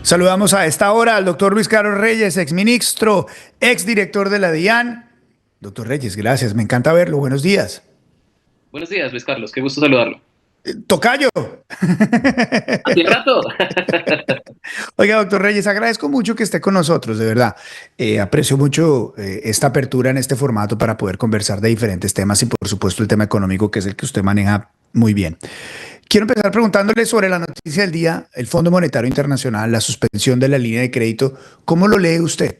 Saludamos a esta hora al doctor Luis Carlos Reyes, exministro, exdirector de la DIAN. Doctor Reyes, gracias, me encanta verlo. Buenos días. Buenos días, Luis Carlos, qué gusto saludarlo. Tocayo. ¿Hace rato? Oiga, doctor Reyes, agradezco mucho que esté con nosotros, de verdad. Aprecio mucho esta apertura en este formato para poder conversar de diferentes temas y, por supuesto, el tema económico, que es el que usted maneja muy bien. Quiero empezar preguntándole sobre la noticia del día, el Fondo Monetario Internacional, la suspensión de la línea de crédito. ¿Cómo lo lee usted?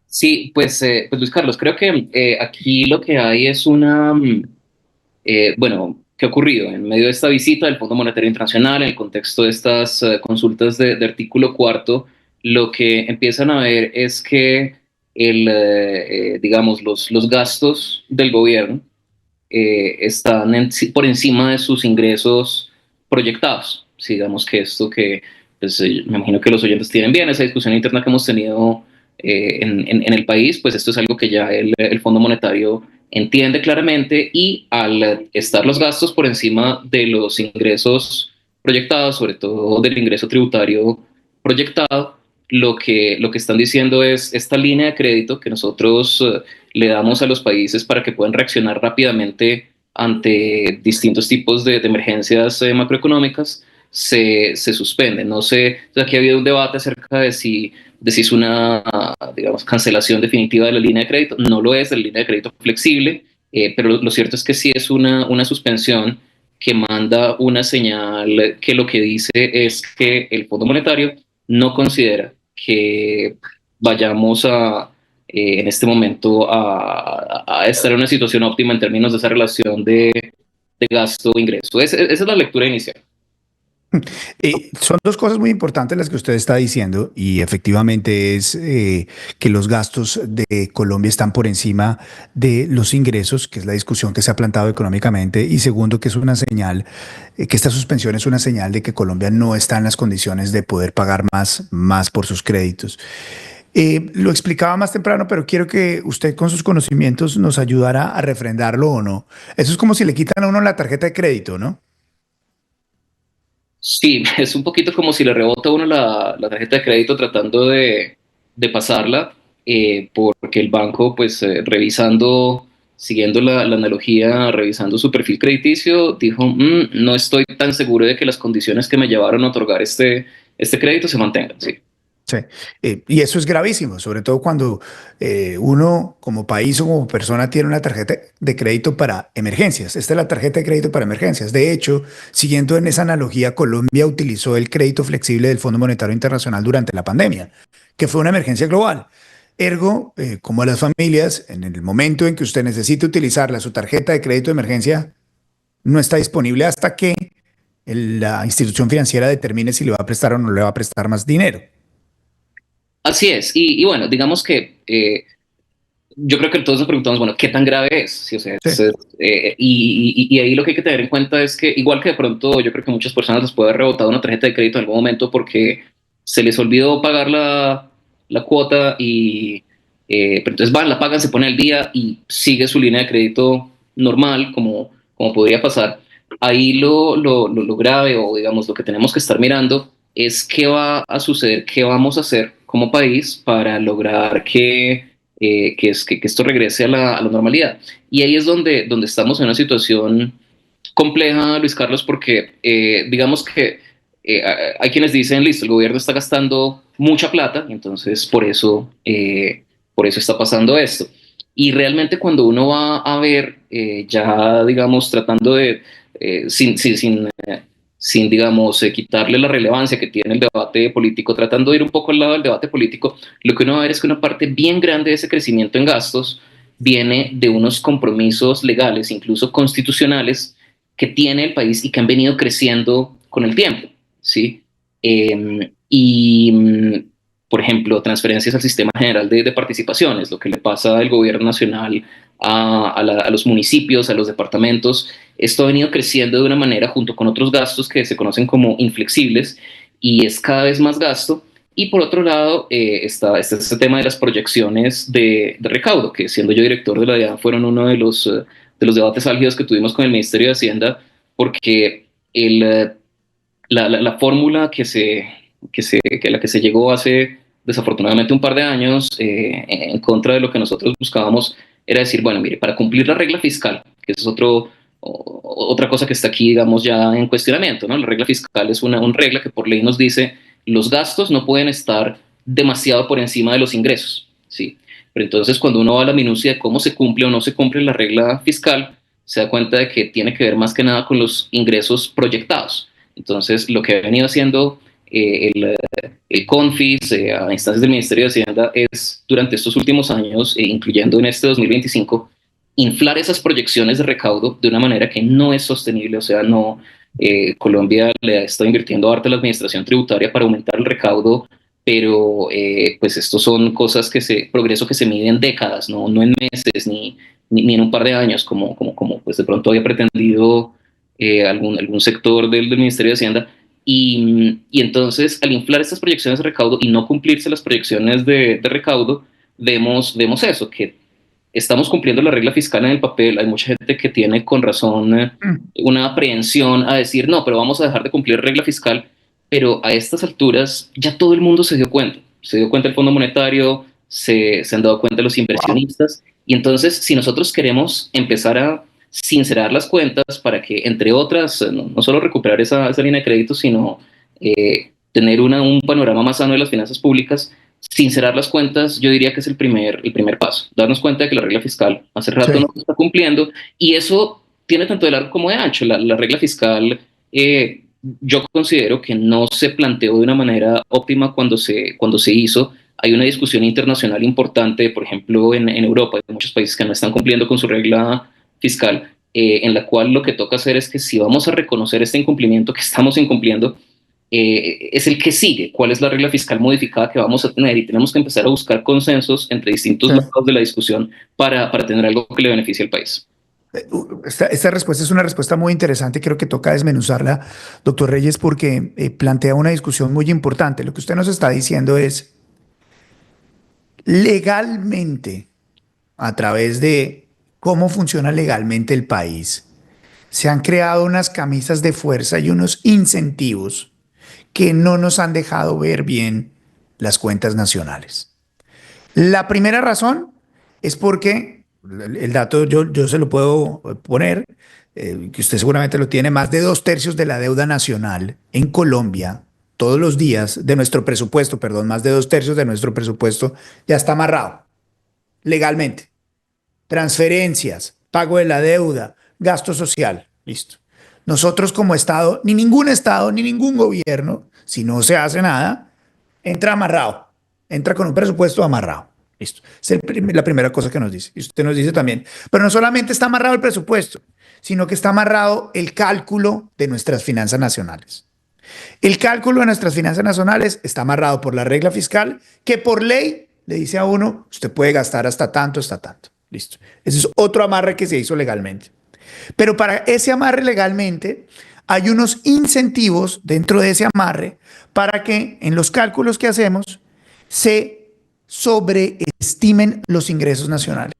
Sí, pues Luis Carlos, creo que aquí lo que hay es bueno, ¿qué ha ocurrido? En medio de esta visita del Fondo Monetario Internacional, en el contexto de estas consultas de artículo cuarto, lo que empiezan a ver es que digamos, los gastos del gobierno están por encima de sus ingresos proyectados. Sí, digamos que esto que, pues, me imagino que los oyentes tienen bien, esa discusión interna que hemos tenido en el país, pues esto es algo que ya el Fondo Monetario entiende claramente y al estar los gastos por encima de los ingresos proyectados, sobre todo del ingreso tributario proyectado, lo que están diciendo es esta línea de crédito que nosotros le damos a los países para que puedan reaccionar rápidamente ante distintos tipos de emergencias macroeconómicas, se suspende. No sé, o sea, aquí ha habido un debate acerca de si es una, digamos, cancelación definitiva de la línea de crédito. No lo es, de la línea de crédito flexible, pero lo cierto es que sí es una suspensión que manda una señal que lo que dice es que el Fondo Monetario no considera que vayamos en este momento a estar en una situación óptima en términos de esa relación de gasto-ingreso. Esa es la lectura inicial. Son dos cosas muy importantes las que usted está diciendo y efectivamente es que los gastos de Colombia están por encima de los ingresos, que es la discusión que se ha plantado económicamente, y segundo, que es una señal, que esta suspensión es una señal de que Colombia no está en las condiciones de poder pagar más por sus créditos. Lo explicaba más temprano, pero quiero que usted con sus conocimientos nos ayudara a refrendarlo o no. Eso es como si le quitan a uno la tarjeta de crédito, ¿no? Sí, es un poquito como si le rebota a uno la tarjeta de crédito tratando de pasarla, porque el banco, pues revisando, siguiendo la analogía, revisando su perfil crediticio, dijo, no estoy tan seguro de que las condiciones que me llevaron a otorgar este crédito se mantengan. Sí. Sí, y eso es gravísimo, sobre todo cuando uno como país o como persona tiene una tarjeta de crédito para emergencias. Esta es la tarjeta de crédito para emergencias. De hecho, siguiendo en esa analogía, Colombia utilizó el crédito flexible del Fondo Monetario Internacional durante la pandemia, que fue una emergencia global. Ergo, como a las familias, en el momento en que usted necesite utilizarla, su tarjeta de crédito de emergencia no está disponible hasta que la institución financiera determine si le va a prestar o no le va a prestar más dinero. Así es, y bueno, digamos que yo creo que todos nos preguntamos, bueno, ¿qué tan grave es? Sí, o sea, Sí. y ahí lo que hay que tener en cuenta es que, igual que de pronto yo creo que muchas personas les puede haber rebotado una tarjeta de crédito en algún momento porque se les olvidó pagar la cuota pero entonces van, la pagan, se pone al día y sigue su línea de crédito normal, como podría pasar. Ahí lo grave o digamos lo que tenemos que estar mirando es qué va a suceder, qué vamos a hacer como país para lograr que esto regrese a la normalidad. Y ahí es donde estamos en una situación compleja, Luis Carlos, porque digamos que hay quienes dicen, listo, el gobierno está gastando mucha plata, entonces por eso está pasando esto. Y realmente cuando uno va a ver, ya digamos, tratando de, sin digamos, quitarle la relevancia que tiene el debate político, tratando de ir un poco al lado del debate político, lo que uno va a ver es que una parte bien grande de ese crecimiento en gastos viene de unos compromisos legales, incluso constitucionales, que tiene el país y que han venido creciendo con el tiempo, ¿sí? Por ejemplo, transferencias al sistema general de participaciones, lo que le pasa al gobierno nacional a los municipios, a los departamentos, esto ha venido creciendo de una manera junto con otros gastos que se conocen como inflexibles y es cada vez más gasto. Y por otro lado, está este tema de las proyecciones de recaudo, que siendo yo director de la DIAN fueron uno de los debates álgidos que tuvimos con el Ministerio de Hacienda, porque la fórmula a la que se llegó hace desafortunadamente un par de años, en contra de lo que nosotros buscábamos, era decir, bueno, mire, para cumplir la regla fiscal, que eso es otra cosa que está aquí, digamos, ya en cuestionamiento, ¿no? La regla fiscal es una regla que por ley nos dice los gastos no pueden estar demasiado por encima de los ingresos, ¿sí? Pero entonces cuando uno va a la minucia de cómo se cumple o no se cumple la regla fiscal, se da cuenta de que tiene que ver más que nada con los ingresos proyectados. Entonces, lo que ha venido haciendo el CONFIS a instancias del Ministerio de Hacienda es, durante estos últimos años, incluyendo en este 2025, inflar esas proyecciones de recaudo de una manera que no es sostenible. O sea, no, Colombia le ha estado invirtiendo harto a la administración tributaria para aumentar el recaudo, pero pues estos son cosas progreso que se mide en décadas, no en meses ni en un par de años, como pues de pronto había pretendido algún sector del Ministerio de Hacienda. Y entonces, al inflar estas proyecciones de recaudo y no cumplirse las proyecciones de recaudo, vemos eso, que estamos cumpliendo la regla fiscal en el papel. Hay mucha gente que tiene con razón una aprehensión a decir, no, pero vamos a dejar de cumplir regla fiscal, pero a estas alturas ya todo el mundo se dio cuenta. Se dio cuenta el Fondo Monetario, se han dado cuenta los inversionistas, y entonces si nosotros queremos empezar a sincerar las cuentas para que, entre otras, no solo recuperar esa línea de crédito, sino tener un panorama más sano de las finanzas públicas, sincerar las cuentas, yo diría que es el primer paso. Darnos cuenta de que la regla fiscal hace rato Sí. no se está cumpliendo, y eso tiene tanto de largo como de ancho. La regla fiscal, yo considero que no se planteó de una manera óptima cuando se hizo. Hay una discusión internacional importante, por ejemplo, en Europa, hay muchos países que no están cumpliendo con su regla fiscal, en la cual lo que toca hacer es que si vamos a reconocer este incumplimiento que estamos incumpliendo, es el que sigue, cuál es la regla fiscal modificada que vamos a tener, y tenemos que empezar a buscar consensos entre distintos Sí. lados de la discusión para tener algo que le beneficie al país. Esta respuesta es una respuesta muy interesante. Creo que toca desmenuzarla, doctor Reyes, porque plantea una discusión muy importante. Lo que usted nos está diciendo es, legalmente, a través de cómo funciona legalmente el país, se han creado unas camisas de fuerza y unos incentivos que no nos han dejado ver bien las cuentas nacionales. La primera razón es porque el dato yo se lo puedo poner, que usted seguramente lo tiene, más de 2/3 de la deuda nacional en Colombia, todos los días de nuestro presupuesto, perdón, más de 2/3 de nuestro presupuesto ya está amarrado legalmente. Transferencias, pago de la deuda, gasto social, listo. Nosotros como Estado, ni ningún gobierno, si no se hace nada, entra amarrado, entra con un presupuesto amarrado. Listo. Es la primera cosa que nos dice. Y usted nos dice también, pero no solamente está amarrado el presupuesto, sino que está amarrado el cálculo de nuestras finanzas nacionales. El cálculo de nuestras finanzas nacionales está amarrado por la regla fiscal, que por ley le dice a uno, usted puede gastar hasta tanto, hasta tanto. Listo. Ese es otro amarre que se hizo legalmente. Pero para ese amarre legalmente hay unos incentivos dentro de ese amarre para que en los cálculos que hacemos se sobreestimen los ingresos nacionales.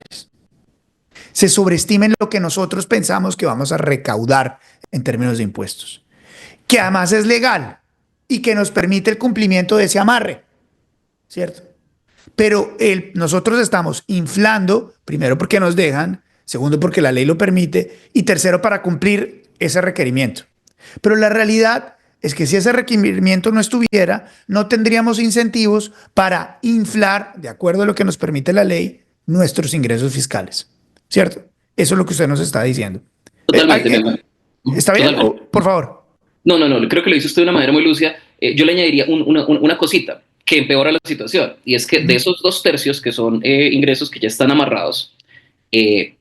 Se sobreestimen lo que nosotros pensamos que vamos a recaudar en términos de impuestos, que además es legal y que nos permite el cumplimiento de ese amarre, ¿cierto? Pero nosotros estamos inflando, primero porque nos dejan, segundo porque la ley lo permite, y tercero para cumplir ese requerimiento. Pero la realidad es que si ese requerimiento no estuviera, no tendríamos incentivos para inflar, de acuerdo a lo que nos permite la ley, nuestros ingresos fiscales, ¿cierto? Eso es lo que usted nos está diciendo. Totalmente, mi hermano. ¿Está bien? Totalmente. Por favor. No, creo que lo hizo usted de una manera muy lúcida. Yo le añadiría una cosita que empeora la situación, y es que de esos 2/3 que son ingresos que ya están amarrados,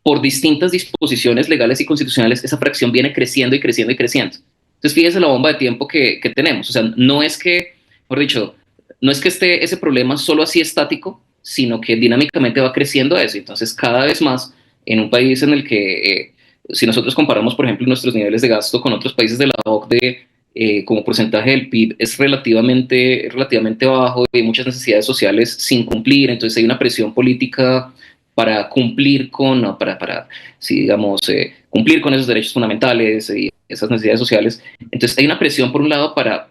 por distintas disposiciones legales y constitucionales, esa fracción viene creciendo y creciendo y creciendo. Entonces, fíjese la bomba de tiempo que tenemos. O sea, no es que, por dicho, no es que esté ese problema solo así estático, sino que dinámicamente va creciendo eso. Entonces, cada vez más, en un país en el que, si nosotros comparamos, por ejemplo, nuestros niveles de gasto con otros países de la OCDE, como porcentaje del PIB, es relativamente bajo, y hay muchas necesidades sociales sin cumplir. Entonces, hay una presión política para cumplir digamos, cumplir con esos derechos fundamentales y esas necesidades sociales. Entonces hay una presión por un lado para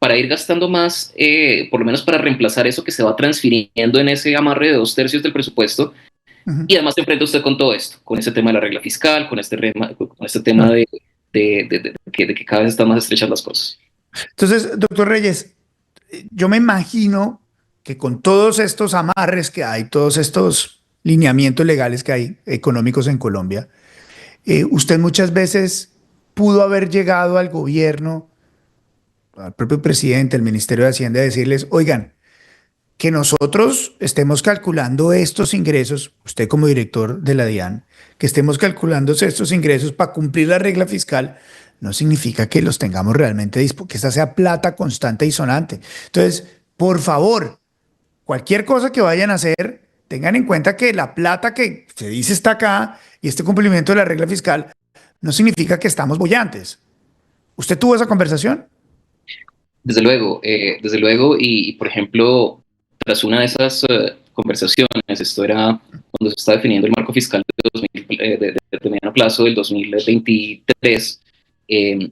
para ir gastando más, por lo menos para reemplazar eso que se va transfiriendo en ese amarre de 2/3 del presupuesto. Ujú. Y además se enfrenta usted con todo esto, con ese tema de la regla fiscal, con este tema Claro. de que cada vez están más estrechas las cosas. Entonces, doctor Reyes, yo me imagino que con todos estos amarres que hay, todos estos lineamientos legales que hay económicos en Colombia, usted muchas veces pudo haber llegado al gobierno, al propio presidente, al Ministerio de Hacienda, a decirles, oigan, que nosotros estemos calculando estos ingresos, usted como director de la DIAN, que estemos calculando estos ingresos para cumplir la regla fiscal, no significa que los tengamos realmente que esta sea plata constante y sonante. Entonces, por favor, cualquier cosa que vayan a hacer, tengan en cuenta que la plata que se dice está acá y este cumplimiento de la regla fiscal no significa que estamos bollantes. ¿Usted tuvo esa conversación? Desde luego, y, por ejemplo, tras una de esas conversaciones, esto era cuando se está definiendo el marco fiscal de, 2000, de mediano plazo del 2023,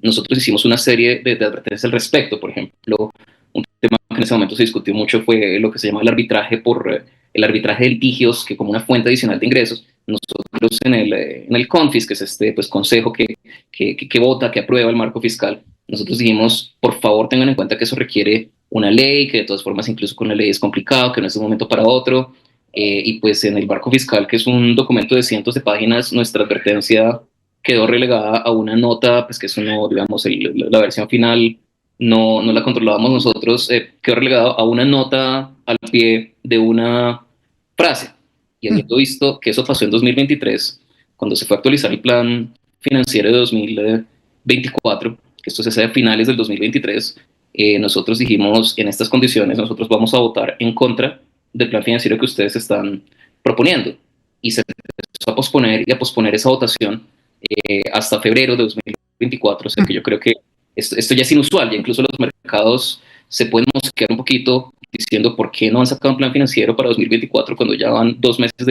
nosotros hicimos una serie de advertencias al respecto. Por ejemplo, un tema que en ese momento se discutió mucho fue lo que se llama el arbitraje el arbitraje de litigios, que como una fuente adicional de ingresos, nosotros en el CONFIS, que es este pues, consejo que vota, que aprueba el marco fiscal, nosotros dijimos, por favor tengan en cuenta que eso requiere una ley, que de todas formas incluso con la ley es complicado, que no es de un momento para otro, y pues en el marco fiscal, que es un documento de cientos de páginas, nuestra advertencia quedó relegada a una nota, pues que eso no, digamos, la versión final no la controlábamos nosotros, quedó relegada a una nota al pie de una frase. Y habiendo visto que eso pasó en 2023, cuando se fue a actualizar el plan financiero de 2024, que esto se hace a finales del 2023, nosotros dijimos, en estas condiciones, nosotros vamos a votar en contra del plan financiero que ustedes están proponiendo. Y se empezó a posponer y a posponer esa votación hasta febrero de 2024. O sea que yo creo que esto ya es inusual, ya incluso los mercados se pueden mosquear un poquito diciendo por qué no han sacado un plan financiero para 2024 cuando ya van 2 meses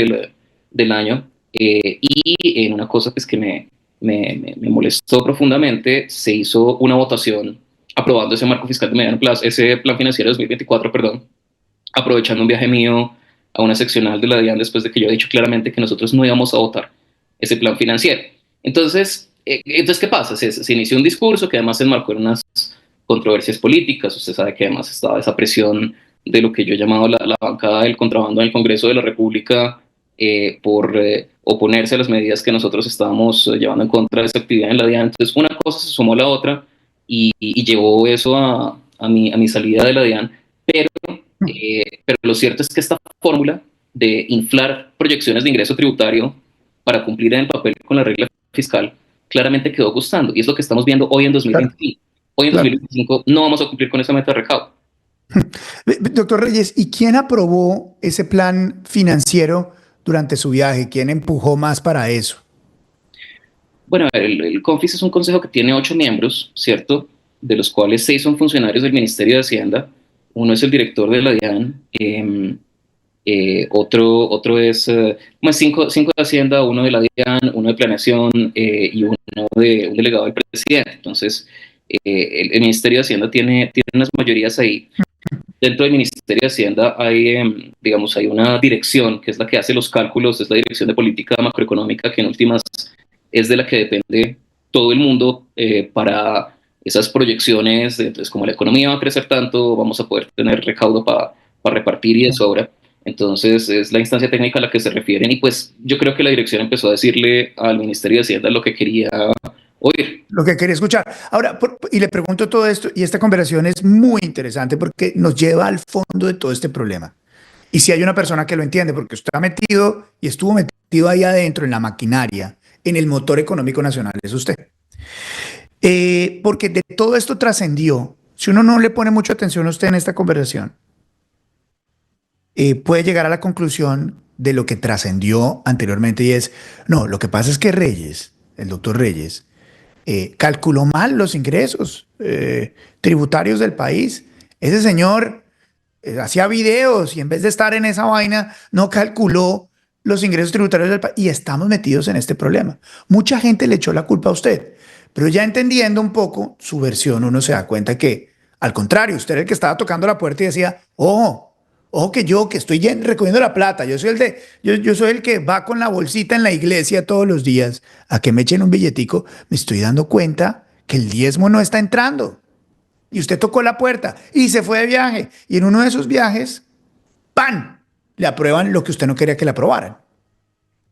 del año. Y en una cosa pues, que me molestó profundamente, se hizo una votación aprobando ese marco fiscal de mediano plazo, ese plan financiero de 2024, perdón, aprovechando un viaje mío a una seccional de la DIAN después de que yo he dicho claramente que nosotros no íbamos a votar ese plan financiero. Entonces ¿qué pasa? Se inició un discurso que además se enmarcó en unas controversias políticas. Usted sabe que además estaba esa presión de lo que yo he llamado la bancada del contrabando en el Congreso de la República por oponerse a las medidas que nosotros estábamos llevando en contra de esa actividad en la DIAN. Entonces una cosa se sumó a la otra y llevó eso a mi salida de la DIAN. Pero lo cierto es que esta fórmula de inflar proyecciones de ingreso tributario para cumplir en el papel con la regla fiscal claramente quedó gustando. Y es lo que estamos viendo hoy en Claro, 2025. Hoy en claro. 2025 no vamos a cumplir con esa meta de recaudo. Doctor Reyes, ¿y quién aprobó ese plan financiero durante su viaje? ¿Quién empujó más para eso? Bueno, el CONFIS es un consejo que tiene 8 miembros, ¿cierto? De los cuales 6 son funcionarios del Ministerio de Hacienda. Uno es el director de la DIAN, otro es cinco de Hacienda, uno de la DIAN, uno de Planeación y uno de un delegado del presidente. Entonces, el Ministerio de Hacienda tiene unas mayorías ahí. Dentro del Ministerio de Hacienda hay, digamos, hay una dirección que es la que hace los cálculos, es la Dirección de Política Macroeconómica, que en últimas es de la que depende todo el mundo para esas proyecciones. Entonces, como la economía va a crecer tanto, vamos a poder tener recaudo para repartir y de sobra. Entonces, es la instancia técnica a la que se refieren. Y pues yo creo que la dirección empezó a decirle al Ministerio de Hacienda lo que quería oír. Lo que quería escuchar. Ahora, y le pregunto todo esto, y esta conversación es muy interesante porque nos lleva al fondo de todo este problema. Y si hay una persona que lo entiende, porque usted ha metido y estuvo metido ahí adentro en la maquinaria, en el motor económico nacional, es usted. Porque de todo esto trascendió, si uno no le pone mucha atención a usted en esta conversación, puede llegar a la conclusión de lo que trascendió anteriormente y es, no, lo que pasa es que Reyes, el doctor Reyes, calculó mal los ingresos tributarios del país. Ese señor hacía videos y en vez de estar en esa vaina, no calculó los ingresos tributarios del país y estamos metidos en este problema. Mucha gente le echó la culpa a usted, pero ya entendiendo un poco su versión, uno se da cuenta que Al contrario, usted era el que estaba tocando la puerta y decía, ojo que yo, que estoy recogiendo la plata, yo soy el que va con la bolsita en la iglesia todos los días a que me echen un billetico, me estoy dando cuenta que el diezmo no está entrando. Y usted tocó la puerta y se fue de viaje. Y en uno de esos viajes, ¡pam! Le aprueban lo que usted no quería que le aprobaran.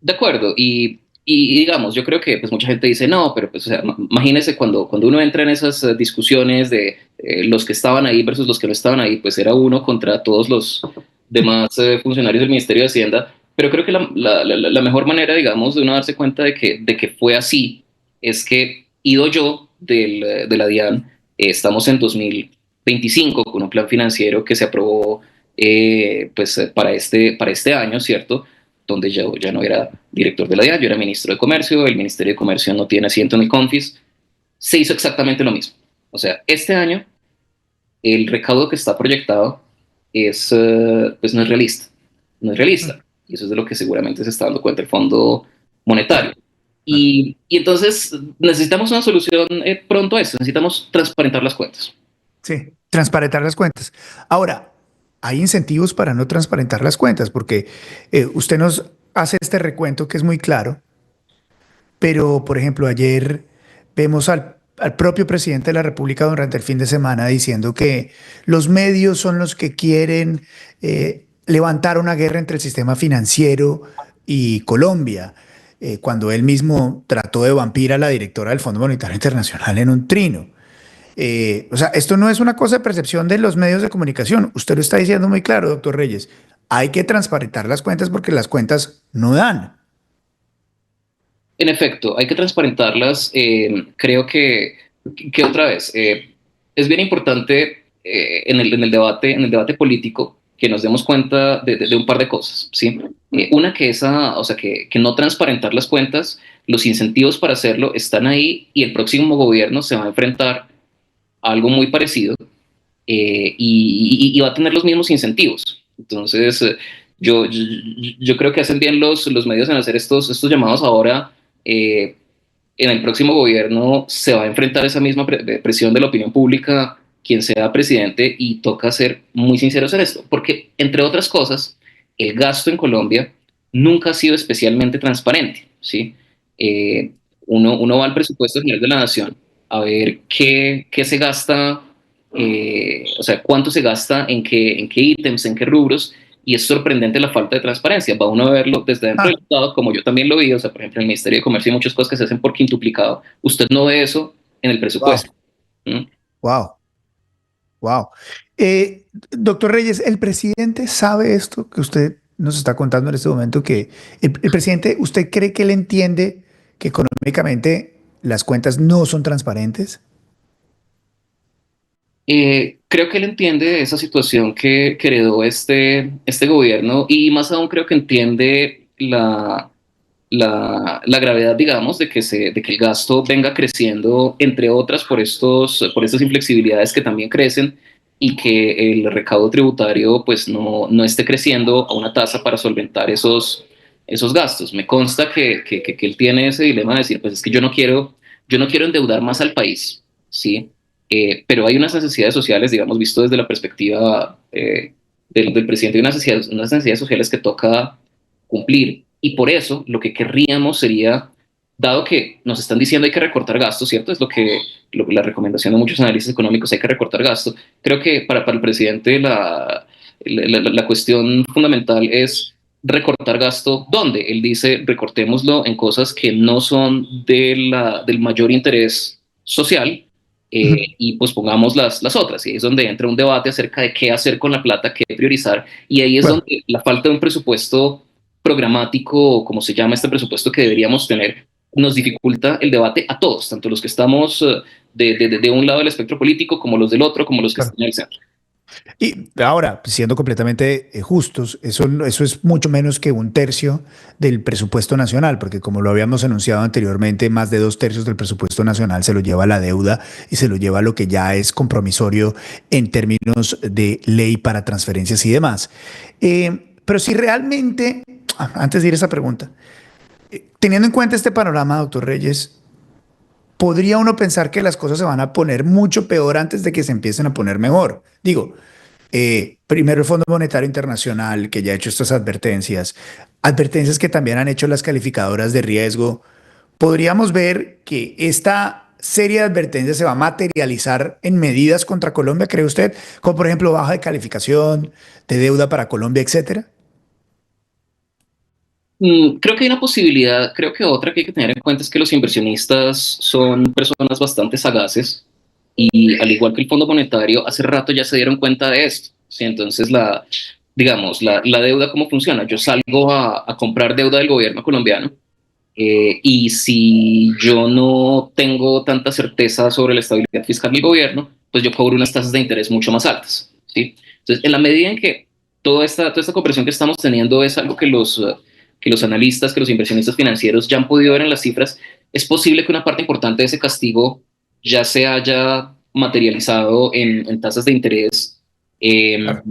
De acuerdo, y digamos, yo creo que pues mucha gente dice, no, pero pues, o sea, imagínese cuando uno entra en esas discusiones de los que estaban ahí versus los que no estaban ahí, pues era uno contra todos los demás funcionarios del Ministerio de Hacienda, pero creo que la mejor manera, digamos, de uno darse cuenta de que fue así, es que ido yo de la DIAN, estamos en 2025 con un plan financiero que se aprobó para este año, ¿cierto? Donde yo ya no era director de la DIAN, yo era ministro de Comercio, el Ministerio de Comercio no tiene asiento en el CONFIS, se hizo exactamente lo mismo. O sea, este año el recaudo que está proyectado pues no es realista, no es realista. Y eso es de lo que seguramente se está dando cuenta el Fondo Monetario. Claro, claro. Y entonces necesitamos una solución pronto a eso, necesitamos transparentar las cuentas. Sí, transparentar las cuentas. Ahora, hay incentivos para no transparentar las cuentas, porque usted nos hace este recuento que es muy claro, pero, por ejemplo, ayer vemos al propio presidente de la República durante el fin de semana diciendo que los medios son los que quieren levantar una guerra entre el sistema financiero y Colombia, cuando él mismo trató de vampir a la directora del Fondo Monetario Internacional en un trino. O sea, esto no es una cosa de percepción de los medios de comunicación. Usted lo está diciendo muy claro, doctor Reyes. Hay que transparentar las cuentas porque las cuentas no dan. En efecto, hay que transparentarlas. Creo que otra vez, es bien importante en el debate político que nos demos cuenta de un par de cosas, ¿sí? Una que o sea, que no transparentar las cuentas, los incentivos para hacerlo están ahí y el próximo gobierno se va a enfrentar a algo muy parecido y va a tener los mismos incentivos. Entonces, yo creo que hacen bien los medios en hacer estos llamados ahora. En el próximo gobierno se va a enfrentar esa misma presión de la opinión pública, quien sea presidente, y toca ser muy sinceros en esto, porque, entre otras cosas, el gasto en Colombia nunca ha sido especialmente transparente, ¿sí? Eh, uno va al presupuesto general de la nación a ver qué se gasta, o sea, cuánto se gasta en qué ítems, en qué rubros, y es sorprendente la falta de transparencia. Va uno a verlo desde dentro Ah, del Estado, como yo también lo vi, o sea, por ejemplo, en el Ministerio de Comercio hay muchas cosas que se hacen por quintuplicado. Usted no ve eso en el wow, presupuesto. ¿Mm? wow, wow. Doctor Reyes, ¿el presidente sabe esto que usted nos está contando en este momento? Que el presidente, ¿usted cree que él entiende que económicamente las cuentas no son transparentes? Creo que él entiende esa situación que heredó este gobierno y más aún creo que entiende la gravedad, digamos, de que el gasto venga creciendo, entre otras, por estas inflexibilidades que también crecen y que el recaudo tributario pues no esté creciendo a una tasa para solventar esos gastos. Me consta que él tiene ese dilema de decir, pues es que yo no quiero endeudar más al país, ¿sí? Pero hay unas necesidades sociales, digamos, visto desde la perspectiva del presidente, hay unas necesidades sociales que toca cumplir. Y por eso lo que querríamos sería, dado que nos están diciendo hay que recortar gastos, ¿cierto? Es la recomendación de muchos analistas económicos, hay que recortar gastos. Creo que para el presidente la cuestión fundamental es recortar gasto. ¿Dónde? Él dice, recortémoslo en cosas que no son del mayor interés social, Ujú. y pues pongamos las otras. Y ahí es donde entra un debate acerca de qué hacer con la plata, qué priorizar. Y ahí es Bueno, donde la falta de un presupuesto programático, como se llama este presupuesto que deberíamos tener, nos dificulta el debate a todos, tanto los que estamos de un lado del espectro político como los del otro, como los que claro. están en el centro. Y ahora, siendo completamente justos, eso es mucho menos que un tercio del presupuesto nacional, porque como lo habíamos anunciado anteriormente, más de dos tercios del presupuesto nacional se lo lleva la deuda y se lo lleva lo que ya es compromisorio en términos de ley para transferencias y demás. Pero si realmente, antes de ir a esa pregunta, teniendo en cuenta este panorama, doctor Reyes, podría uno pensar que las cosas se van a poner mucho peor antes de que se empiecen a poner mejor. Digo, primero el Fondo Monetario Internacional, que ya ha hecho estas advertencias, advertencias que también han hecho las calificadoras de riesgo. Podríamos ver que esta serie de advertencias se va a materializar en medidas contra Colombia, ¿cree usted? Como por ejemplo baja de calificación, de deuda para Colombia, etcétera. Creo que hay una posibilidad, creo que otra que hay que tener en cuenta es que los inversionistas son personas bastante sagaces y al igual que el Fondo Monetario, hace rato ya se dieron cuenta de esto. ¿Sí? Entonces, digamos, la deuda, ¿cómo funciona? Yo salgo a comprar deuda del gobierno colombiano y si yo no tengo tanta certeza sobre la estabilidad fiscal del gobierno, pues yo cobro unas tasas de interés mucho más altas. ¿Sí? Entonces, en la medida en que toda esta cooperación que estamos teniendo es algo que los analistas, que los inversionistas financieros ya han podido ver en las cifras, es posible que una parte importante de ese castigo ya se haya materializado en tasas de interés. Eh, Claro.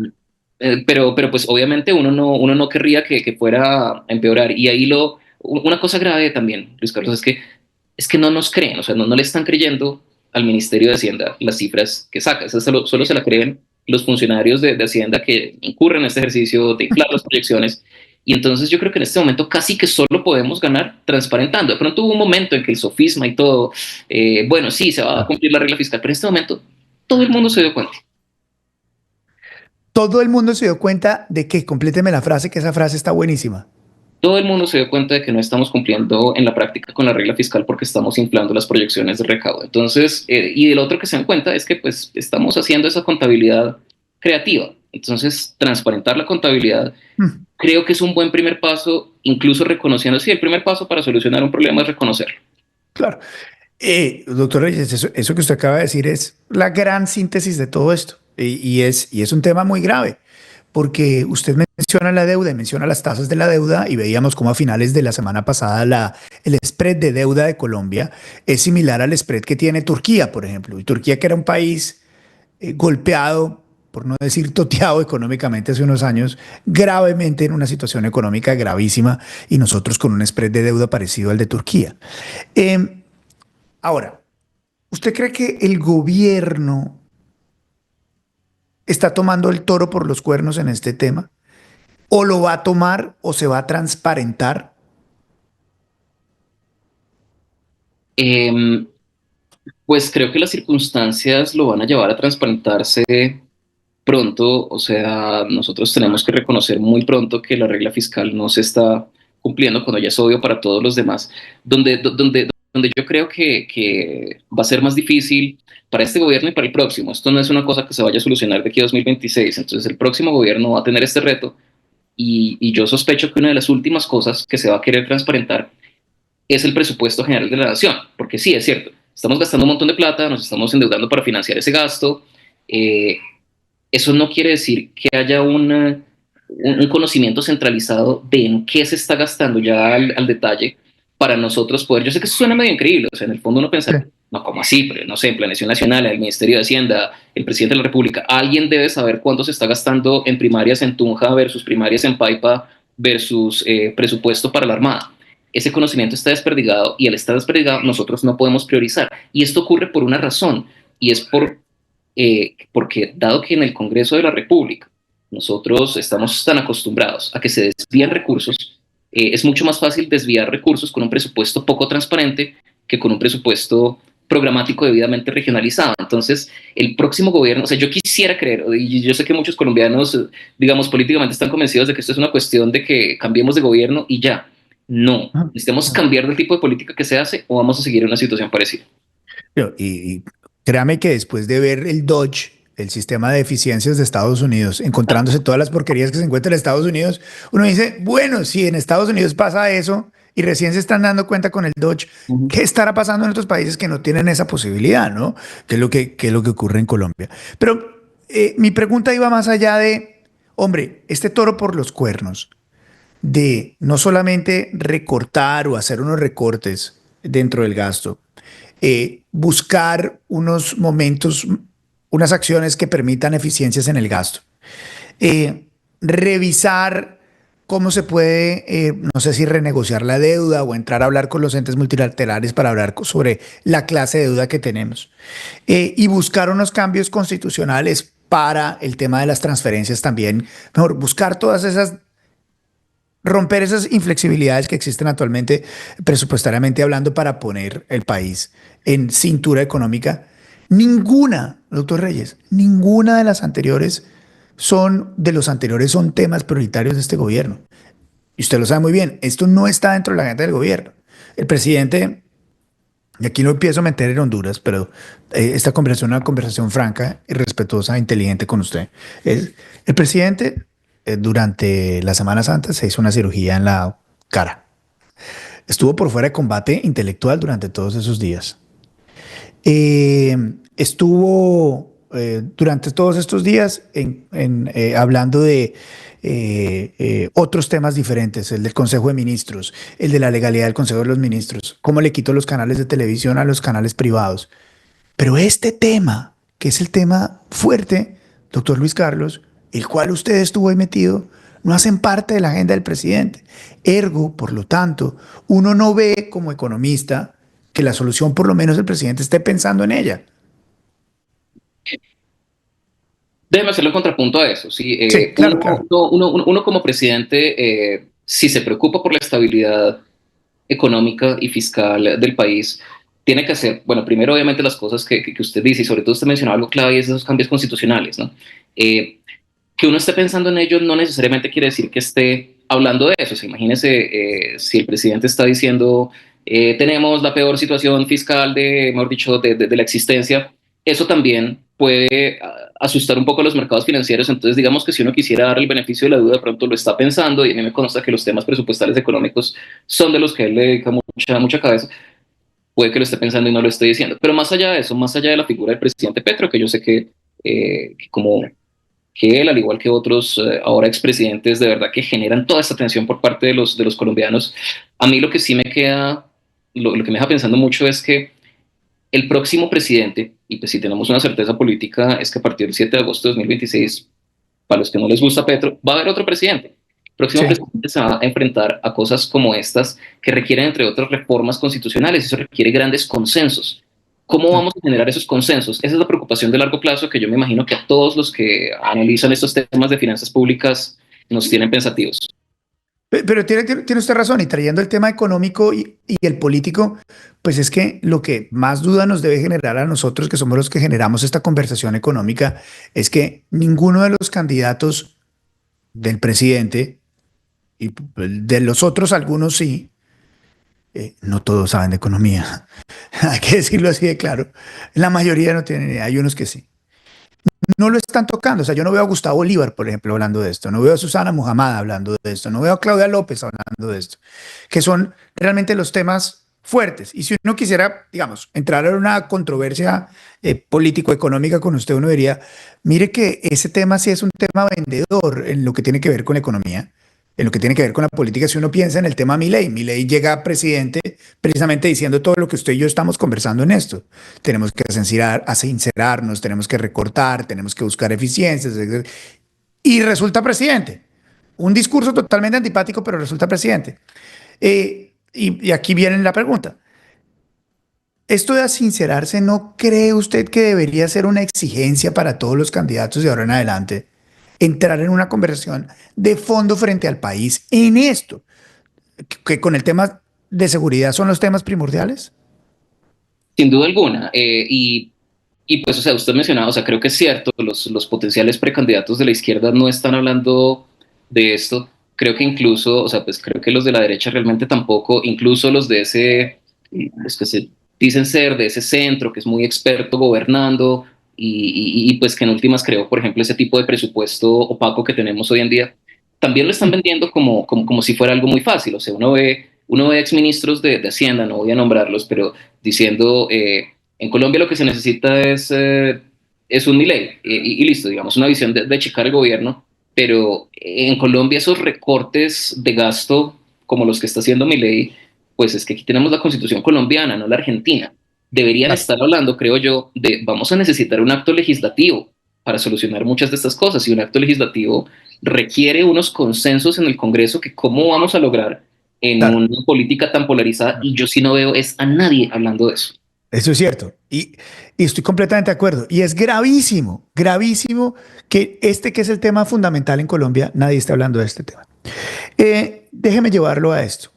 pero pues obviamente uno no querría que fuera a empeorar. Y ahí una cosa grave también, Luis Carlos, es que no nos creen, o sea, no le están creyendo al Ministerio de Hacienda las cifras que saca. Eso solo se la creen los funcionarios de Hacienda que incurren en este ejercicio de inflar las proyecciones. Y entonces yo creo que en este momento casi que solo podemos ganar transparentando. De pronto hubo un momento en que el sofisma y todo, bueno, sí, se va a cumplir la regla fiscal, pero en este momento todo el mundo se dio cuenta. Todo el mundo se dio cuenta de que, compléteme la frase, que esa frase está buenísima. Todo el mundo se dio cuenta de que no estamos cumpliendo en la práctica con la regla fiscal porque estamos inflando las proyecciones de recaudo. Entonces, y el otro que se dan cuenta es que pues estamos haciendo esa contabilidad creativa. Entonces, transparentar la contabilidad Hmm, creo que es un buen primer paso, incluso reconociendo, sí, el primer paso para solucionar un problema es reconocerlo. claro. Doctor Reyes, eso que usted acaba de decir es la gran síntesis de todo esto. Y es un tema muy grave, porque usted menciona la deuda y menciona las tasas de la deuda, y veíamos cómo a finales de la semana pasada el spread de deuda de Colombia es similar al spread que tiene Turquía, por ejemplo. Y Turquía, que era un país golpeado, por no decir toteado económicamente hace unos años, gravemente en una situación económica gravísima, y nosotros con un spread de deuda parecido al de Turquía. Eh, Ahora, ¿usted cree que el gobierno está tomando el toro por los cuernos en este tema? ¿O lo va a tomar o se va a transparentar? Eh, pues creo que las circunstancias lo van a llevar a transparentarse pronto, o sea, nosotros tenemos que reconocer muy pronto que la regla fiscal no se está cumpliendo cuando ya es obvio para todos los demás. Donde yo creo que va a ser más difícil para este gobierno y para el próximo. Esto no es una cosa que se vaya a solucionar de aquí a 2026. Entonces el próximo gobierno va a tener este reto y yo sospecho que una de las últimas cosas que se va a querer transparentar es el presupuesto general de la nación, porque sí, es cierto, estamos gastando un montón de plata, nos estamos endeudando para financiar ese gasto. eh, Eso no quiere decir que haya un conocimiento centralizado de en qué se está gastando ya al detalle para nosotros poder. Yo sé que eso suena medio increíble, o sea, en el fondo uno Sí. pensaría, no, ¿cómo así? Pero no sé, en Planeación Nacional, el Ministerio de Hacienda, el presidente de la República, alguien debe saber cuánto se está gastando en primarias en Tunja versus primarias en Paipa versus presupuesto para la Armada. Ese conocimiento está desperdigado y al estar desperdigado nosotros no podemos priorizar. Y esto ocurre por una razón, y es porque dado que en el Congreso de la República nosotros estamos tan acostumbrados a que se desvían recursos, es mucho más fácil desviar recursos con un presupuesto poco transparente que con un presupuesto programático debidamente regionalizado. Entonces, el próximo gobierno, o sea, yo quisiera creer, y yo sé que muchos colombianos, digamos, políticamente están convencidos de que esto es una cuestión de que cambiemos de gobierno y ya. No, Ah, necesitamos ah. cambiar del tipo de política que se hace o vamos a seguir en una situación parecida. Y créame que después de ver el Dodge, el sistema de eficiencias de Estados Unidos, encontrándose todas las porquerías que se encuentran en Estados Unidos, uno dice, bueno, si en Estados Unidos pasa eso y recién se están dando cuenta con el Dodge, Uh -huh. ¿qué estará pasando en otros países que no tienen esa posibilidad, ¿no? ¿Qué es lo que ocurre en Colombia? Pero mi pregunta iba más allá de, hombre, este toro por los cuernos, de no solamente recortar o hacer unos recortes dentro del gasto, buscar unos momentos, unas acciones que permitan eficiencias en el gasto, revisar cómo se puede, no sé si renegociar la deuda o entrar a hablar con los entes multilaterales para hablar sobre la clase de deuda que tenemos. Y buscar unos cambios constitucionales para el tema de las transferencias también. Mejor, buscar todas esas, romper esas inflexibilidades que existen actualmente presupuestariamente hablando para poner el país en cintura económica. Ninguna, doctor Reyes, ninguna de las anteriores de los anteriores son temas prioritarios de este gobierno. Y usted lo sabe muy bien, esto no está dentro de la agenda del gobierno. El presidente, y aquí no empiezo a meter en Honduras, pero esta conversación es una conversación franca y respetuosa, inteligente con usted. El presidente durante la Semana Santa se hizo una cirugía en la cara. Estuvo por fuera de combate intelectual durante todos esos días. Estuvo durante todos estos días hablando de otros temas diferentes, el del Consejo de Ministros, el de la legalidad del Consejo de los Ministros, cómo le quito los canales de televisión a los canales privados. Pero este tema, que es el tema fuerte, doctor Luis Carlos, el cual usted estuvo ahí metido, no hacen parte de la agenda del presidente. Ergo, por lo tanto, uno no ve como economista que la solución, por lo menos el presidente esté pensando en ella. Déjeme hacerle un contrapunto a eso. ¿Sí? Sí, claro, claro. Uno como presidente, si se preocupa por la estabilidad económica y fiscal del país, tiene que hacer, bueno, primero obviamente las cosas que usted dice, y sobre todo usted mencionó algo clave, y es esos cambios constitucionales, ¿no? Que uno esté pensando en ello no necesariamente quiere decir que esté hablando de eso. O sea, imagínese si el presidente está diciendo tenemos la peor situación fiscal mejor dicho, de la existencia, eso también puede asustar un poco a los mercados financieros. Entonces, digamos que si uno quisiera dar el beneficio de la duda, de pronto lo está pensando, y a mí me consta que los temas presupuestales económicos son de los que él le dedica mucha cabeza. Puede que lo esté pensando y no lo esté diciendo. Pero más allá de eso, más allá de la figura del presidente Petro, que yo sé que como que él, al igual que otros ahora expresidentes, de verdad que generan toda esta tensión por parte de los colombianos, a mí lo que sí me queda, lo que me deja pensando mucho es que el próximo presidente, y pues si tenemos una certeza política, es que a partir del 7 de agosto de 2026, para los que no les gusta Petro, va a haber otro presidente. El próximo Sí. presidente se va a enfrentar a cosas como estas, que requieren, entre otras, reformas constitucionales. Eso requiere grandes consensos. ¿Cómo vamos a generar esos consensos? Esa es la preocupación de largo plazo que yo me imagino que a todos los que analizan estos temas de finanzas públicas nos tienen pensativos. Pero tiene usted razón, y trayendo el tema económico y el político, pues es que lo que más duda nos debe generar a nosotros, que somos los que generamos esta conversación económica, es que ninguno de los candidatos del presidente, y de los otros algunos sí, no todos saben de economía, hay que decirlo así de claro, la mayoría no tienen idea, hay unos que sí. No lo están tocando. O sea, yo no veo a Gustavo Bolívar, por ejemplo, hablando de esto. No veo a Susana Muhammad hablando de esto. No veo a Claudia López hablando de esto. Que son realmente los temas fuertes. Y si uno quisiera, digamos, entrar en una controversia político-económica con usted, uno diría, mire que ese tema sí es un tema vendedor en lo que tiene que ver con la economía, en lo que tiene que ver con la política. Si uno piensa en el tema Milei llega a presidente precisamente diciendo todo lo que usted y yo estamos conversando en esto. Tenemos que sincerarnos, tenemos que recortar, tenemos que buscar eficiencias, etc. Y resulta presidente. Un discurso totalmente antipático, pero resulta presidente. Y aquí viene la pregunta. Esto de sincerarse, ¿no cree usted que debería ser una exigencia para todos los candidatos de ahora en adelante? Entrar en una conversación de fondo frente al país en esto, que con el tema de seguridad son los temas primordiales. Sin duda alguna. Y pues, o sea, usted mencionaba, o sea, creo que es cierto, los potenciales precandidatos de la izquierda no están hablando de esto. Creo que incluso, o sea, pues creo que los de la derecha realmente tampoco, incluso los que se dicen ser de ese centro, que es muy experto gobernando, y pues que en últimas creo, por ejemplo, ese tipo de presupuesto opaco que tenemos hoy en día, también lo están vendiendo como si fuera algo muy fácil. O sea, uno ve exministros de Hacienda, no voy a nombrarlos, pero diciendo, en Colombia lo que se necesita es un Milei, y listo, digamos, una visión de checar el gobierno, pero en Colombia esos recortes de gasto, como los que está haciendo Milei, pues es que aquí tenemos la constitución colombiana, no la argentina. Deberían Claro. estar hablando, creo yo, de vamos a necesitar un acto legislativo. para solucionar muchas de estas cosas, y un acto legislativo requiere unos consensos en el Congreso que cómo vamos a lograr en Claro. una política tan polarizada, y yo sí no veo es a nadie hablando de eso. Eso es cierto. Y estoy completamente de acuerdo. Y es gravísimo, gravísimo que que es el tema fundamental en Colombia, nadie está hablando de este tema. Déjeme llevarlo a esto.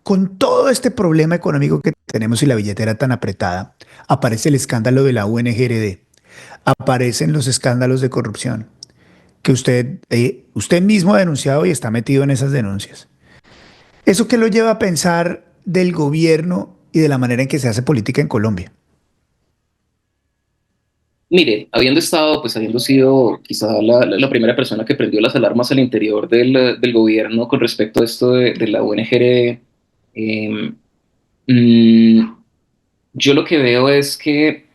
Con todo este problema económico que tenemos y la billetera tan apretada, aparece el escándalo de la UNGRD, aparecen los escándalos de corrupción que usted mismo ha denunciado y está metido en esas denuncias. ¿Eso qué lo lleva a pensar del gobierno y de la manera en que se hace política en Colombia? Mire, habiendo estado, pues habiendo sido quizá la primera persona que prendió las alarmas al interior del gobierno con respecto a esto de la UNGR, eh, mm, yo lo que veo es que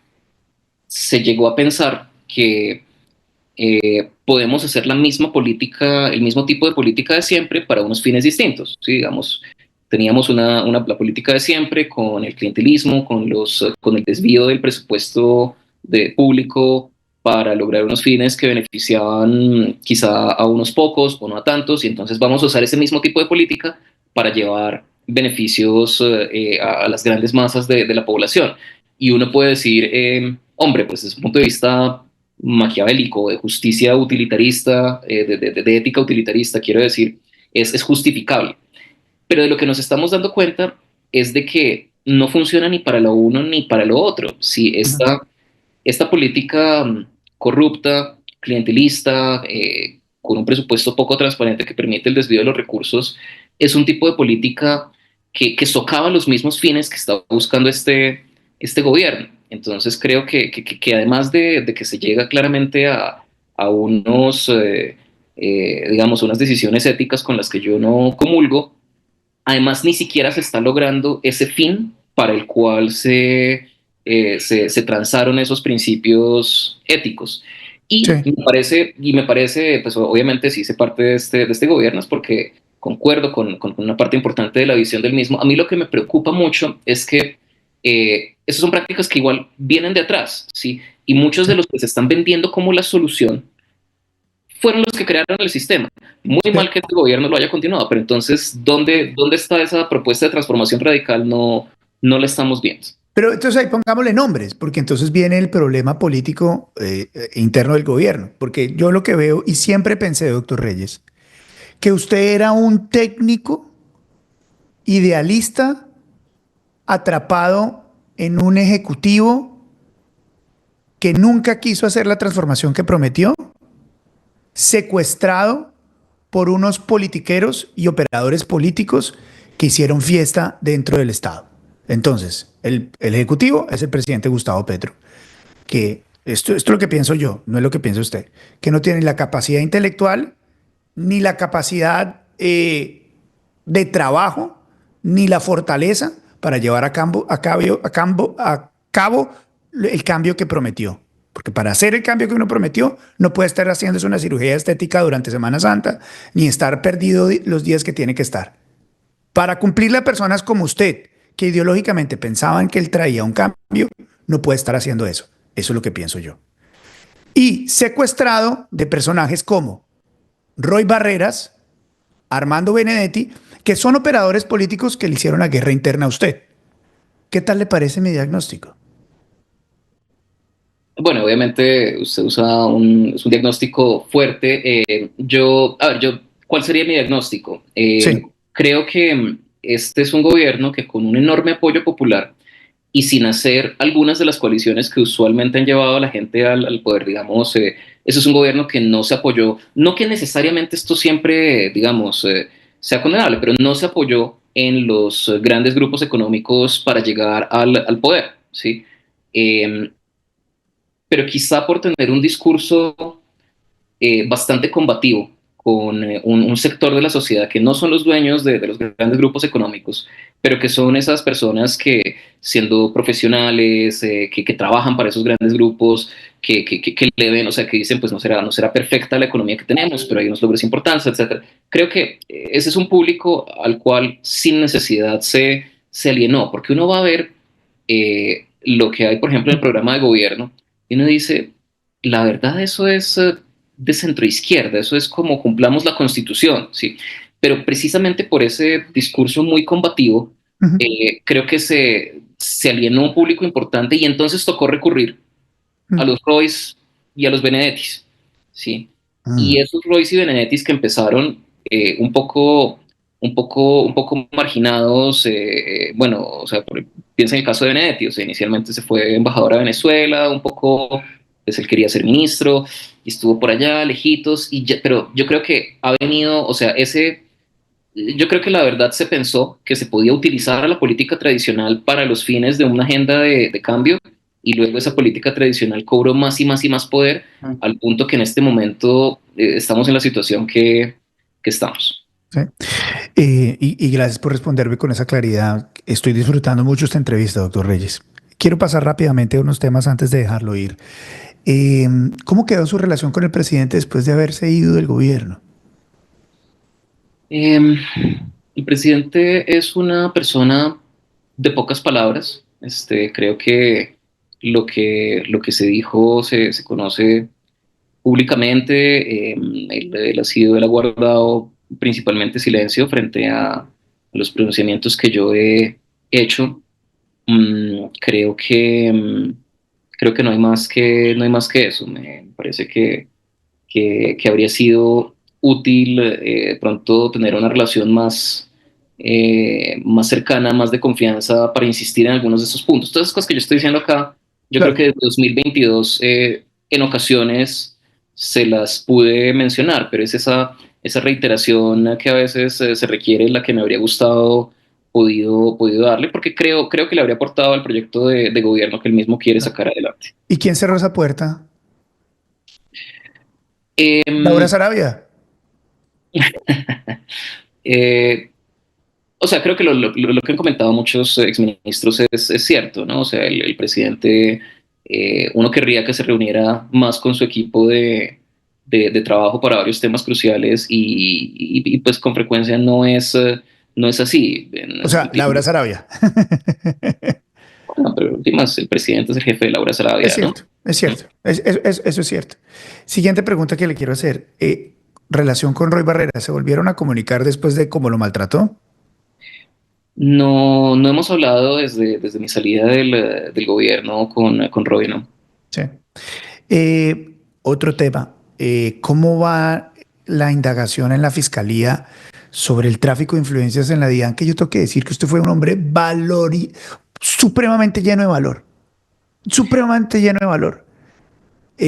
se llegó a pensar que podemos hacer la misma política, el mismo tipo de política de siempre para unos fines distintos. ¿Sí? Digamos, teníamos la política de siempre con el clientelismo, con el desvío del presupuesto público para lograr unos fines que beneficiaban quizá a unos pocos o no a tantos, y entonces vamos a usar ese mismo tipo de política para llevar beneficios a las grandes masas de la población. Y uno puede decir, hombre, pues desde un punto de vista maquiavélico, de justicia utilitarista, de ética utilitarista, quiero decir, es justificable. Pero de lo que nos estamos dando cuenta es de que no funciona ni para lo uno ni para lo otro. Si esta política corrupta, clientelista, con un presupuesto poco transparente que permite el desvío de los recursos, es un tipo de política que socava los mismos fines que está buscando este gobierno. Entonces creo que además de que se llega claramente a digamos, unas decisiones éticas con las que yo no comulgo, además ni siquiera se está logrando ese fin para el cual se transaron esos principios éticos. Sí. Y me parece, pues obviamente si hice parte de este gobierno es porque concuerdo con una parte importante de la visión del mismo. A mí lo que me preocupa mucho es que esas son prácticas que igual vienen de atrás, ¿sí? Y muchos Sí, de los que se están vendiendo como la solución fueron los que crearon el sistema. Muy sí. mal que este gobierno lo haya continuado, pero entonces, ¿dónde está esa propuesta de transformación radical? No, no la estamos viendo. Pero entonces ahí pongámosle nombres, porque entonces viene el problema político interno del gobierno. Porque yo lo que veo, y siempre pensé, doctor Reyes, que usted era un técnico idealista atrapado en un ejecutivo que nunca quiso hacer la transformación que prometió, secuestrado por unos politiqueros y operadores políticos que hicieron fiesta dentro del Estado. Entonces, el Ejecutivo es el presidente Gustavo Petro, que esto es lo que pienso yo, no es lo que piensa usted, que no tiene la capacidad intelectual, ni la capacidad de trabajo, ni la fortaleza para llevar a cabo el cambio que prometió. Porque para hacer el cambio que uno prometió, no puede estar haciéndose una cirugía estética durante Semana Santa, ni estar perdido los días que tiene que estar. Para cumplirle a personas como usted, que ideológicamente pensaban que él traía un cambio, no puede estar haciendo eso. Eso es lo que pienso yo. Y secuestrado de personajes como Roy Barreras, Armando Benedetti, que son operadores políticos que le hicieron la guerra interna a usted. ¿Qué tal le parece mi diagnóstico? Bueno, obviamente usted usa es un diagnóstico fuerte. ¿Cuál sería mi diagnóstico? Sí, Creo que este es un gobierno que con un enorme apoyo popular y sin hacer algunas de las coaliciones que usualmente han llevado a la gente al poder, digamos, eso es un gobierno que no se apoyó, no que necesariamente esto siempre, digamos, sea condenable, pero no se apoyó en los grandes grupos económicos para llegar al poder, ¿sí? Eh, pero quizá por tener un discurso bastante combativo con un sector de la sociedad que no son los dueños de los grandes grupos económicos, pero que son esas personas que, siendo profesionales, que trabajan para esos grandes grupos, que le ven, o sea, que dicen, pues no será perfecta la economía que tenemos, pero hay unos logros importantes, etcétera. Creo que ese es un público al cual sin necesidad se alienó, porque uno va a ver lo que hay, por ejemplo, en el programa de gobierno, y uno dice, la verdad eso es de centroizquierda, eso es como cumplamos la Constitución, ¿sí? Pero precisamente por ese discurso muy combativo, Ujú, creo que se alienó un público importante y entonces tocó recurrir a ujú, los Royce y a los Benedettis, ¿sí? Y mm, esos Royce y Benedettis que empezaron un poco marginados, bueno, o sea, piensa en el caso de Benedetti, o sea, inicialmente se fue embajador a Venezuela, un poco, pues él quería ser ministro, y estuvo por allá, lejitos, pero yo creo que ha venido, o sea, yo creo que la verdad se pensó que se podía utilizar a la política tradicional para los fines de una agenda de cambio y luego esa política tradicional cobró más y más y más poder al punto que en este momento estamos en la situación que estamos. sí. Y gracias por responderme con esa claridad. Estoy disfrutando mucho esta entrevista, doctor Reyes. Quiero pasar rápidamente a unos temas antes de dejarlo ir. Eh, ¿Cómo quedó su relación con el presidente después de haberse ido del gobierno? Eh, el presidente es una persona de pocas palabras. Creo que lo que se dijo se conoce públicamente. Él ha guardado principalmente silencio frente a los pronunciamientos que yo he hecho. Creo que no hay más que eso. Me parece que habría sido útil de pronto tener una relación más cercana, más de confianza para insistir en algunos de esos puntos. Todas las cosas que yo estoy diciendo acá, yo creo Claro. que desde 2022 en ocasiones se las pude mencionar, pero es esa reiteración que a veces se requiere la que me habría gustado podido darle, porque creo que le habría aportado al proyecto de gobierno que él mismo quiere Claro. sacar adelante. ¿Y quién cerró esa puerta? Laura Em, Sarabia. eh, O sea, creo que lo que han comentado muchos exministros es cierto, ¿no? O sea, el presidente, uno querría que se reuniera más con su equipo de trabajo para varios temas cruciales y, pues con frecuencia no es así. En O las sea, Laura últimas, Sarabia. bueno, pero en últimas, el presidente es el jefe de Laura Es Sarabia, ¿no? cierto, es cierto. Eso es cierto. Siguiente pregunta que le quiero hacer. Relación con Roy Barrera, ¿se volvieron a comunicar después de cómo lo maltrató? No hemos hablado desde mi salida del gobierno con Roy, ¿no? Sí. Otro tema. ¿Cómo va la indagación en la fiscalía sobre el tráfico de influencias en la DIAN? Que yo tengo que decir que usted fue un hombre supremamente lleno de valor. Supremamente lleno de valor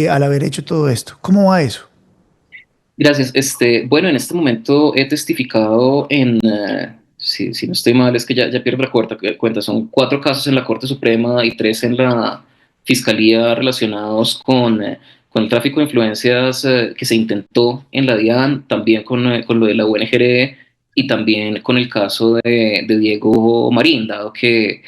al haber hecho todo esto. ¿Cómo va eso? Gracias. Bueno, en este momento he testificado si no estoy mal, es que ya pierdo la cuenta, son 4 casos en la Corte Suprema y 3 en la Fiscalía relacionados con el tráfico de influencias que se intentó en la DIAN, también con lo de la UNGR y también con el caso de Diego Marín, dado que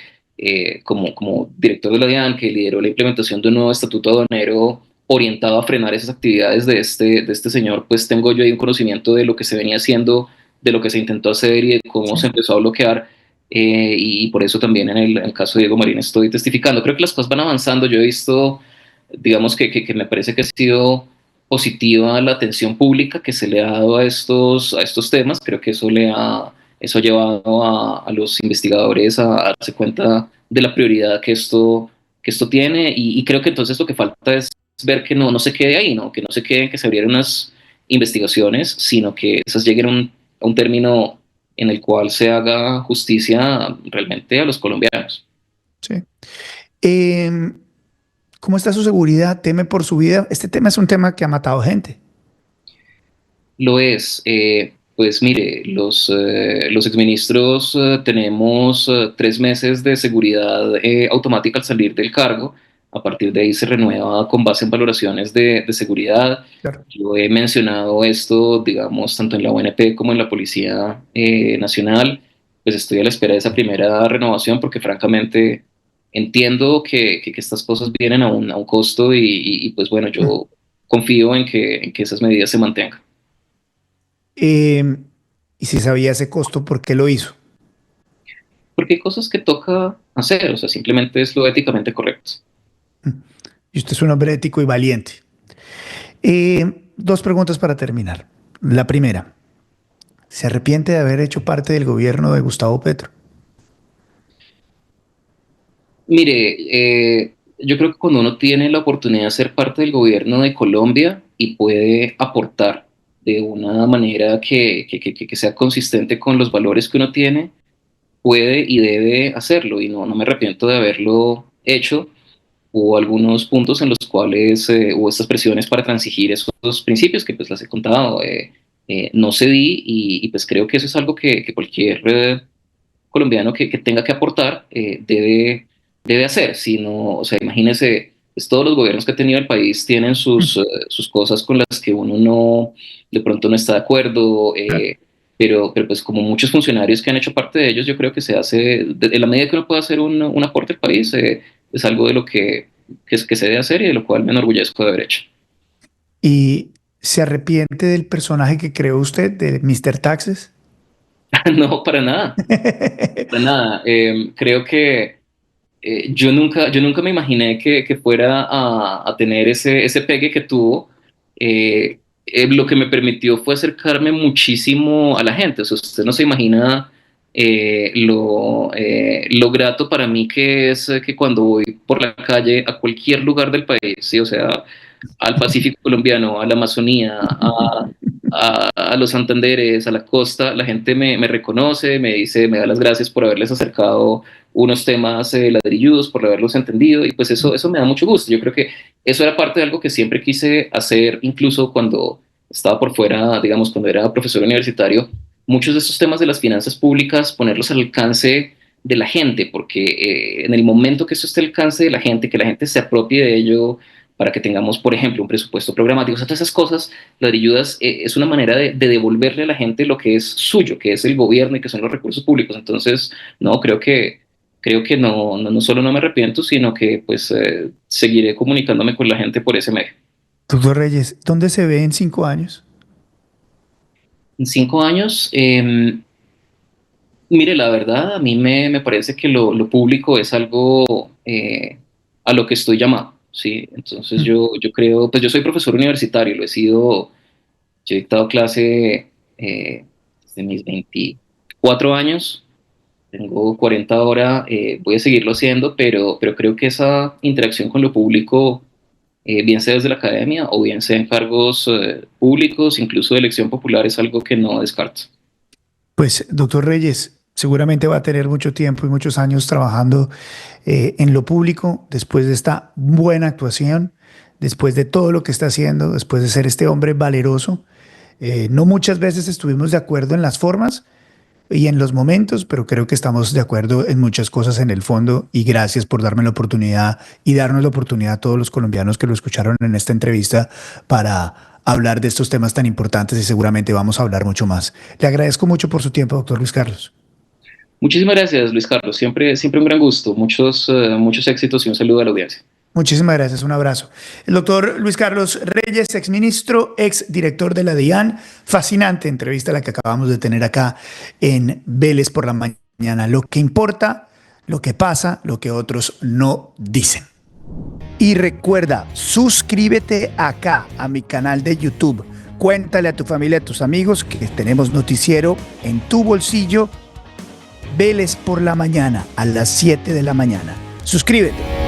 como director de la DIAN, que lideró la implementación de un nuevo estatuto aduanero orientado a frenar esas actividades de este señor, pues tengo yo ahí un conocimiento de lo que se venía haciendo, de lo que se intentó hacer y de cómo Sí. se empezó a bloquear. Y por eso también en el caso de Diego Marín estoy testificando. Creo que las cosas van avanzando. Yo he visto, digamos que me parece que ha sido positiva la atención pública que se le ha dado a estos temas. Creo que eso ha llevado a los investigadores a darse cuenta de la prioridad que esto tiene y creo que entonces lo que falta es ver que no se quede ahí, ¿no? Que no se quede en que se abrieran unas investigaciones, sino que esas lleguen a un término en el cual se haga justicia realmente a los colombianos. Sí. Eh, ¿Cómo está su seguridad? ¿Teme por su vida? Este tema es un tema que ha matado gente. Lo es. Pues mire, los exministros tenemos 3 meses de seguridad automática al salir del cargo. A partir de ahí se renueva con base en valoraciones de seguridad. Claro. Yo he mencionado esto, digamos, tanto en la ONP como en la Policía Nacional. Pues estoy a la espera de esa primera renovación porque francamente entiendo que estas cosas vienen a un costo y, pues bueno, Mm. yo confío en que esas medidas se mantengan. Eh, y si sabía ese costo, ¿por qué lo hizo? Porque hay cosas que toca hacer, o sea, simplemente es lo éticamente correcto. Mm. Y usted es un hombre ético y valiente. Dos preguntas para terminar. La primera, ¿se arrepiente de haber hecho parte del gobierno de Gustavo Petro? Mire, yo creo que cuando uno tiene la oportunidad de ser parte del gobierno de Colombia y puede aportar de una manera que sea consistente con los valores que uno tiene, puede y debe hacerlo. Y no me arrepiento de haberlo hecho. Hubo algunos puntos en los cuales hubo estas presiones para transigir esos principios que pues las he contado. No cedí pues creo que eso es algo que cualquier colombiano que tenga que aportar debe hacer. Si no, o sea, imagínese, pues, todos los gobiernos que ha tenido el país tienen sus cosas con las que uno no, de pronto no está de acuerdo, pero pues como muchos funcionarios que han hecho parte de ellos, yo creo que se hace, en la medida que uno puede hacer un aporte al país, es algo de lo que se debe hacer y de lo cual me enorgullezco de haber hecho. ¿Y se arrepiente del personaje que creó usted, de Mr. Taxes? No, para nada, para nada. Creo que yo nunca me imaginé que fuera a tener ese pegue que tuvo. Lo que me permitió fue acercarme muchísimo a la gente. O sea, usted no se imagina lo grato para mí que es que cuando voy por la calle a cualquier lugar del país, ¿sí? O sea, al Pacífico colombiano, a la Amazonía, a los Santanderes, a la costa, la gente me reconoce, me dice, me da las gracias por haberles acercado unos temas ladrilludos, por haberlos entendido, y pues eso me da mucho gusto. Yo creo que eso era parte de algo que siempre quise hacer, incluso cuando estaba por fuera, digamos, cuando era profesor universitario, muchos de estos temas de las finanzas públicas, ponerlos al alcance de la gente, porque en el momento que esto esté al alcance de la gente, que la gente se apropie de ello, para que tengamos, por ejemplo, un presupuesto programático, o sea, todas esas cosas, ladrilludas, es una manera de devolverle a la gente lo que es suyo, que es el gobierno y que son los recursos públicos. Entonces, no, creo que no solo no me arrepiento, sino que pues seguiré comunicándome con la gente por ese medio. Doctor Reyes, ¿dónde se ve en 5 años? En 5 años, mire, la verdad, a mí me parece que lo público es algo a lo que estoy llamado, ¿sí? Entonces Mm. yo creo, pues yo soy profesor universitario, lo he sido. Yo he dictado clase desde mis 24 años, tengo 40 ahora, voy a seguirlo haciendo, pero creo que esa interacción con lo público, bien sea desde la academia o bien sea en cargos públicos, incluso de elección popular, es algo que no descarto. Pues, doctor Reyes, seguramente va a tener mucho tiempo y muchos años trabajando en lo público después de esta buena actuación, después de todo lo que está haciendo, después de ser este hombre valeroso. No muchas veces estuvimos de acuerdo en las formas y en los momentos, pero creo que estamos de acuerdo en muchas cosas en el fondo y gracias por darme la oportunidad y darnos la oportunidad a todos los colombianos que lo escucharon en esta entrevista para hablar de estos temas tan importantes y seguramente vamos a hablar mucho más. Le agradezco mucho por su tiempo, doctor Luis Carlos. Muchísimas gracias, Luis Carlos. Siempre un gran gusto. Muchos éxitos y un saludo a la audiencia. Muchísimas gracias, un abrazo. El doctor Luis Carlos Reyes, exministro, exdirector de la DIAN. Fascinante entrevista la que acabamos de tener acá en Vélez por la mañana. Lo que importa, lo que pasa, lo que otros no dicen. Y recuerda, suscríbete acá a mi canal de YouTube. Cuéntale a tu familia, a tus amigos que tenemos noticiero en tu bolsillo. Vélez por la mañana a las 7 de la mañana. Suscríbete.